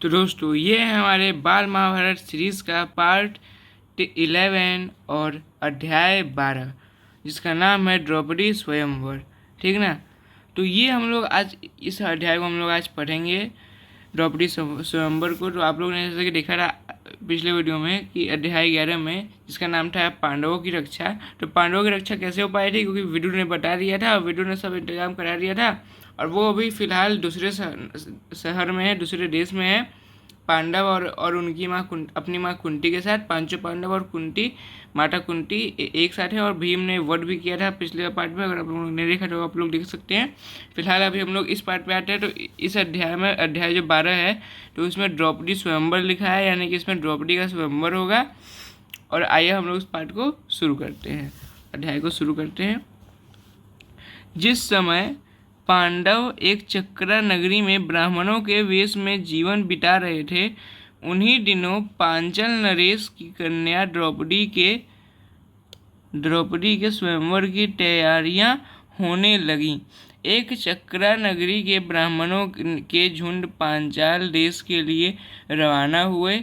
तो दोस्तों ये है हमारे बाल महाभारत सीरीज का पार्ट 11 और अध्याय 12, जिसका नाम है द्रौपदी स्वयंवर। ठीक ना। तो ये हम लोग आज इस अध्याय को हम लोग आज पढ़ेंगे, द्रौपदी स्वयंवर को। तो आप लोगों ने जैसे कि देखा था पिछले वीडियो में कि अध्याय 11 में, जिसका नाम था पांडवों की रक्षा। तो पांडवों की रक्षा कैसे हो पाई थी, क्योंकि विदुर ने बता दिया था, विदुर ने सब इंतजाम करा दिया था, और वो अभी फिलहाल दूसरे शहर में है, दूसरे देश में है। पांडव और उनकी माँ अपनी माँ कुंती के साथ, पांचों पांडव और कुंती माता कुंती एक साथ है। और भीम ने वध भी किया था पिछले पार्ट में, अगर आप लोगों ने देखा तो आप लोग देख सकते हैं। फिलहाल अभी हम लोग इस पार्ट पे आते हैं। तो इस अध्याय में, अध्याय जो 12 है, तो इसमें द्रौपदी स्वयंवर लिखा है, यानी कि इसमें द्रौपदी का स्वयंवर होगा। और आइए हम लोग इस पार्ट को शुरू करते हैं, अध्याय को शुरू करते हैं। जिस समय पांडव एक चक्रा नगरी में ब्राह्मणों के वेश में जीवन बिता रहे थे, उन्हीं दिनों पांचाल नरेश की कन्या द्रौपदी के स्वयंवर की तैयारियां होने लगीं। एक चक्रा नगरी के ब्राह्मणों के झुंड पांचाल देश के लिए रवाना हुए।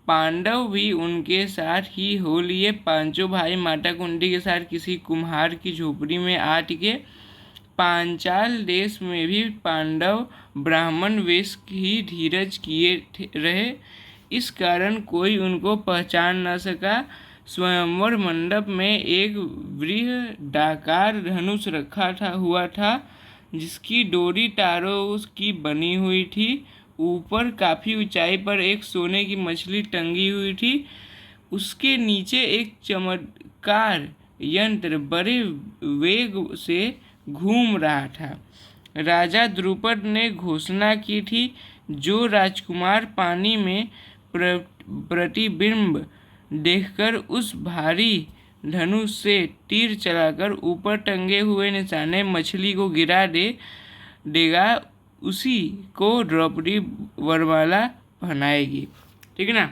पांडव भी उनके साथ ही हो लिए। पांचों भाई माता कुंती के साथ किसी कुम्हार की झोपड़ी में आ टिके। पांचाल देश में भी पांडव ब्राह्मण वेश ही धीरज किए रहे, इस कारण कोई उनको पहचान न सका। स्वयंवर मंडप में एक बृहदाकार धनुष रखा हुआ था, जिसकी डोरी तारों की बनी हुई थी। ऊपर काफी ऊंचाई पर एक सोने की मछली टंगी हुई थी। उसके नीचे एक चमत्कार यंत्र बड़े वेग से घूम रहा था। राजा द्रुपद ने घोषणा की थी, जो राजकुमार पानी में प्रतिबिंब देखकर उस भारी धनुष से तीर चलाकर ऊपर टंगे हुए निशाने मछली को गिरा देगा, उसी को द्रौपदी वरमाला पहनाएगी। ठीक है ना।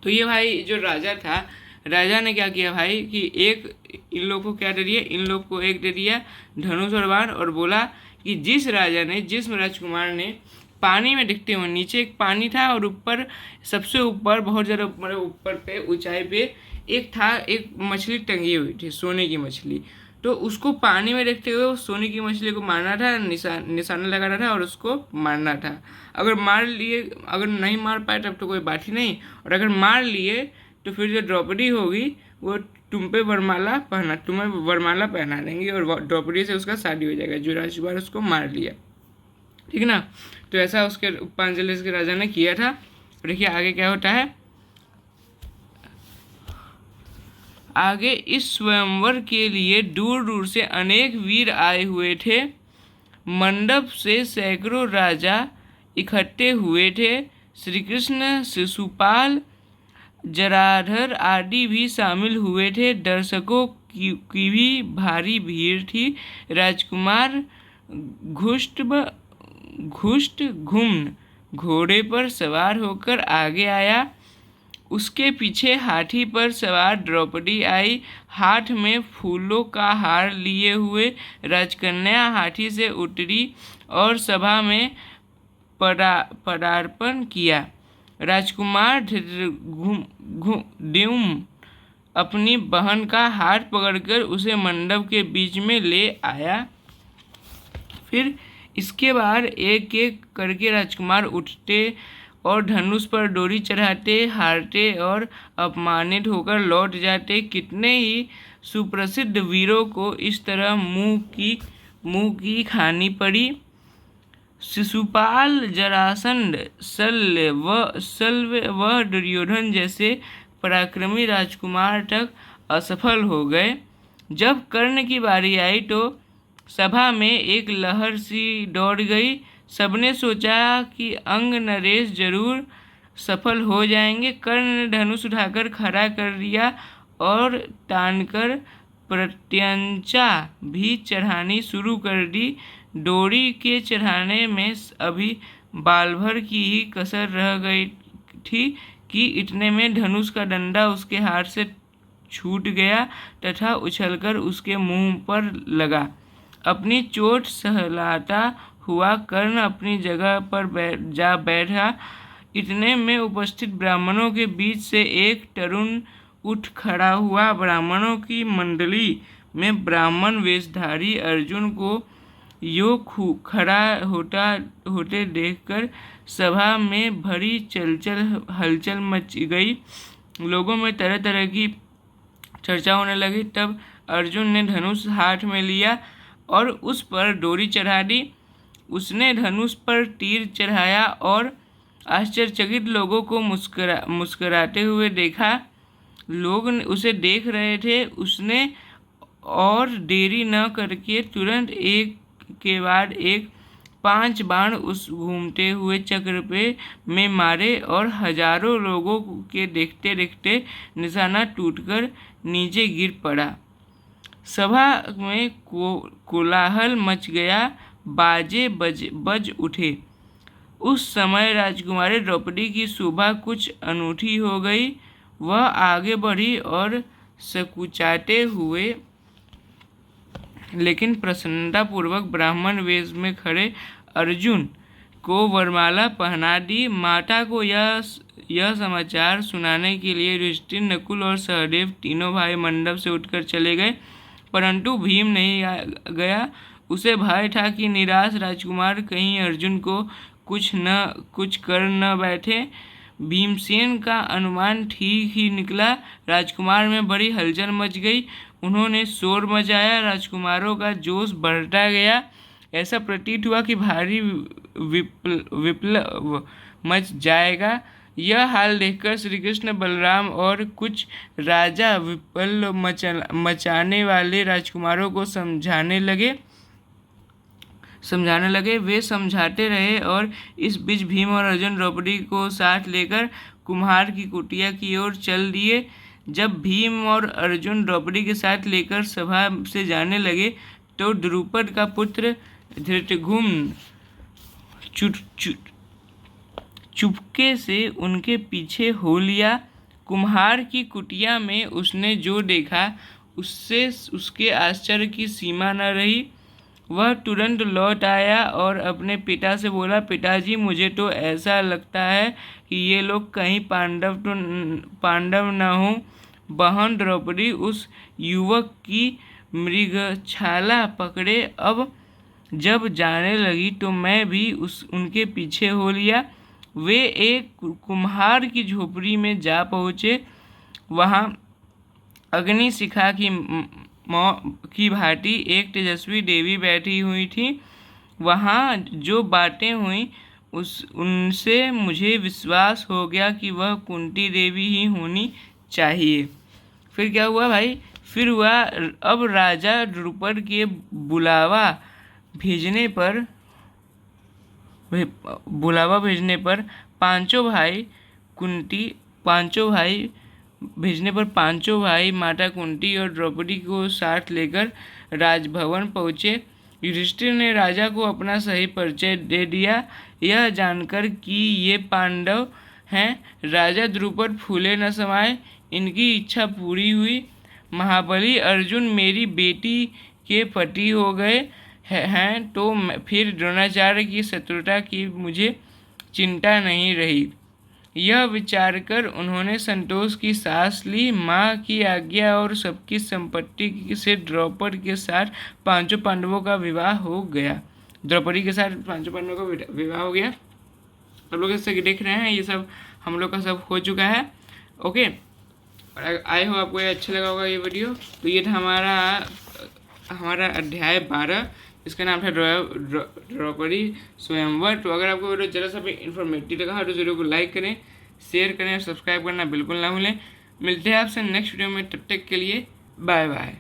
तो ये भाई जो राजा था, राजा ने क्या किया भाई कि एक इन लोग को क्या दे दिया, इन लोग को एक दे दिया धनुष और बाण, और बोला कि जिस राजकुमार ने पानी में दिखते हुए, नीचे एक पानी था और ऊपर, सबसे ऊपर, बहुत ज़्यादा ऊपर पे ऊंचाई पे एक मछली टंगी हुई थी, सोने की मछली। तो उसको पानी में देखते हुए उस सोने की मछली को मारना था, निशाना लगाना था और उसको मारना था। अगर नहीं मार पाए तब तो कोई बात ही नहीं, और अगर मार लिए तो फिर जो द्रौपदी होगी वो तुम्हें वरमाला पहना देंगी, और द्रौपदी से उसका शादी हो जाएगा, जो राजकुमार उसको मार लिया। ठीक है ना। तो ऐसा उसके पांचाल देश के राजा ने किया था। देखिए आगे क्या होता है। आगे इस स्वयंवर के लिए दूर दूर से अनेक वीर आए हुए थे। मंडप से सैकड़ों राजा इकट्ठे हुए थे। श्री कृष्ण, शिशुपाल, जराधर आदि भी शामिल हुए थे। दर्शकों की भी भारी भीड़ थी। राजकुमार घुष्टघुम्न घोड़े पर सवार होकर आगे आया। उसके पीछे हाथी पर सवार द्रौपदी आई, हाथ में फूलों का हार लिए हुए। राजकन्या हाथी से उतरी और सभा में पदार्पण किया। राजकुमार द्युम्न अपनी बहन का हाथ पकड़कर उसे मंडप के बीच में ले आया। फिर इसके बाद एक एक करके राजकुमार उठते और धनुष पर डोरी चढ़ाते, हारते और अपमानित होकर लौट जाते। कितने ही सुप्रसिद्ध वीरों को इस तरह मुंह की खानी पड़ी। शिशुपाल, जरासंध, शल्य व दुर्योधन जैसे पराक्रमी राजकुमार तक असफल हो गए। जब कर्ण की बारी आई तो सभा में एक लहर सी दौड़ गई। सबने सोचा कि अंग नरेश जरूर सफल हो जाएंगे। कर्ण ने धनुष उठाकर खड़ा कर दिया और तानकर प्रत्यंचा भी चढ़ानी शुरू कर दी। डोरी के चढ़ाने में अभी बाल भर की ही कसर रह गई थी कि इतने में धनुष का डंडा उसके हाथ से छूट गया तथा उछलकर उसके मुंह पर लगा। अपनी चोट सहलाता हुआ कर्ण अपनी जगह पर जा बैठा। इतने में उपस्थित ब्राह्मणों के बीच से एक तरुण उठ खड़ा हुआ। ब्राह्मणों की मंडली में ब्राह्मण वेशधारी अर्जुन को यो खड़ा होते देखकर सभा में भरी हलचल मच गई। लोगों में तरह तरह की चर्चा होने लगी। तब अर्जुन ने धनुष हाथ में लिया और उस पर डोरी चढ़ा दी। उसने धनुष पर तीर चढ़ाया और आश्चर्यचकित लोगों को मुस्कुराते हुए देखा। लोग उसे देख रहे थे। उसने और देरी न करके तुरंत एक के बाद एक 5 बाण उस घूमते हुए चक्र में मारे और हजारों लोगों के देखते देखते निशाना टूटकर नीचे गिर पड़ा। सभा में कोलाहल मच गया। बाजे बज उठे। उस समय राजकुमारी द्रौपदी की शोभा कुछ अनूठी हो गई। वह आगे बढ़ी और सकुचाते हुए लेकिन प्रसन्नतापूर्वक ब्राह्मण वेश में खड़े अर्जुन को वरमाला पहना दी। माता को यह समाचार सुनाने के लिए युधिष्ठिर, नकुल और सहदेव तीनों भाई मंडप से उठकर चले गए, परंतु भीम नहीं गया। उसे भय था कि निराश राजकुमार कहीं अर्जुन को कुछ कर न बैठे। भीमसेन का अनुमान ठीक ही निकला। राजकुमार में बड़ी हलचल मच गई। उन्होंने शोर मचाया। राजकुमारों का जोश बढ़ता गया। ऐसा प्रतीत हुआ कि भारी विप्लव मच जाएगा। यह हाल देखकर श्री कृष्ण, बलराम और कुछ राजा विप्लव मचाने वाले राजकुमारों को समझाने लगे। वे समझाते रहे और इस बीच भीम और अर्जुन द्रौपदी को साथ लेकर कुम्हार की कुटिया की ओर चल दिए। जब भीम और अर्जुन द्रौपदी के साथ लेकर सभा से जाने लगे तो द्रुपद का पुत्र धृतद्युम्न चुपके से उनके पीछे हो लिया। कुम्हार की कुटिया में उसने जो देखा उससे उसके आश्चर्य की सीमा न रही। वह तुरंत लौट आया और अपने पिता से बोला, पिताजी, मुझे तो ऐसा लगता है कि ये लोग कहीं पांडव न हो। बहन द्रौपदी उस युवक की मृगछाला पकड़े। अब जब जाने लगी तो मैं भी उनके पीछे हो लिया। वे एक कुम्हार की झोपड़ी में जा पहुँचे। वहाँ अग्निशिखा की भांति एक तेजस्वी देवी बैठी हुई थी। वहाँ जो बातें हुई उनसे मुझे विश्वास हो गया कि वह कुंती देवी ही होनी चाहिए। फिर क्या हुआ भाई? फिर हुआ, अब राजा द्रुपद के बुलावा भेजने पर पांचों भाई माता कुंती और द्रौपदी को साथ लेकर राजभवन पहुँचे। युधिष्ठिर ने राजा को अपना सही परिचय दे दिया। यह जानकर कि ये पांडव हैं, राजा द्रुपद फूले न समाये। इनकी इच्छा पूरी हुई। महाबली अर्जुन मेरी बेटी के पति हो गए हैं तो फिर द्रोणाचार्य की शत्रुता की मुझे चिंता नहीं रही। यह विचार कर उन्होंने संतोष की सांस ली। माँ की आज्ञा और सबकी संपत्ति से द्रौपदी के साथ पांचों पांडवों का विवाह हो गया। द्रौपदी के साथ पांचों पांडवों का विवाह हो गया। आप लोग जैसे देख रहे हैं, ये सब हम लोग का सब हो चुका है। ओके, आई हो आपको ये अच्छा लगा होगा ये वीडियो। तो ये था हमारा अध्याय 12, इसका नाम था द्रौपदी स्वयंवर। तो अगर आपको वीडियो जरा सा भी इन्फॉर्मेटिव लगा हो तो वीडियो को लाइक करें, शेयर करें और सब्सक्राइब करना बिल्कुल ना भूलें। मिलते हैं आपसे नेक्स्ट वीडियो में, तब तक के लिए बाय बाय।